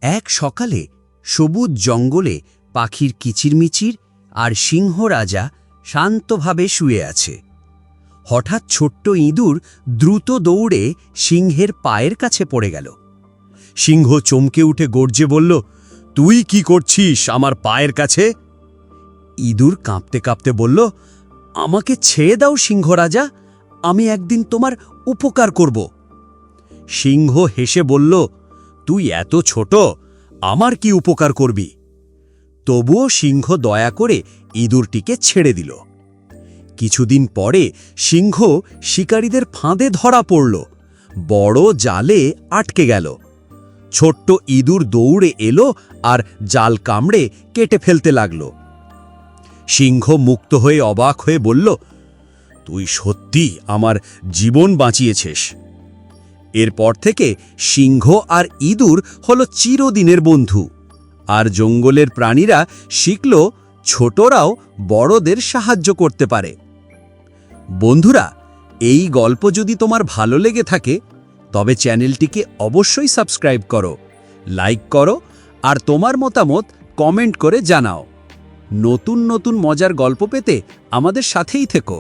এক সকালে সবুজ জঙ্গলে পাখির কিচিরমিচির আর সিংহ রাজা শান্তভাবে শুয়ে আছে। হঠাৎ ছোট্ট ইঁদুর দ্রুত দৌড়ে সিংহের পায়ের কাছে পড়ে গেল। সিংহ চমকে উঠে গর্জে বলল, তুই কি করছিস আমার পায়ের কাছে? ইঁদুর কাঁপতে কাঁপতে বলল, আমাকে ছেড়ে দাও সিংহ রাজা, আমি একদিন তোমার উপকার করব। সিংহ হেসে বলল, তুই এত ছোট, আমার কি উপকার করবি? তবুও সিংহ দয়া করে ইঁদুরটিকে ছেড়ে দিল। কিছুদিন পরে সিংহ শিকারীদের ফাঁদে ধরা পড়ল, বড় জালে আটকে গেল। ছোট্ট ইঁদুর দৌড়ে এলো আর জাল কামড়ে কেটে ফেলতে লাগল। সিংহ মুক্ত হয়ে অবাক হয়ে বলল, তুই সত্যি আমার জীবন বাঁচিয়েছিস। এরপর থেকে সিংহ আর ইঁদুর হলো চিরদিনের বন্ধু, আর জঙ্গলের প্রাণীরা শিখল ছোটরাও বড়দের সাহায্য করতে পারে। বন্ধুরা, এই গল্প যদি তোমার ভালো লেগে থাকে তবে চ্যানেলটিকে অবশ্যই সাবস্ক্রাইব করো, লাইক করো আর তোমার মতামত কমেন্ট করে জানাও। নতুন নতুন মজার গল্প পেতে আমাদের সাথেই থেকো।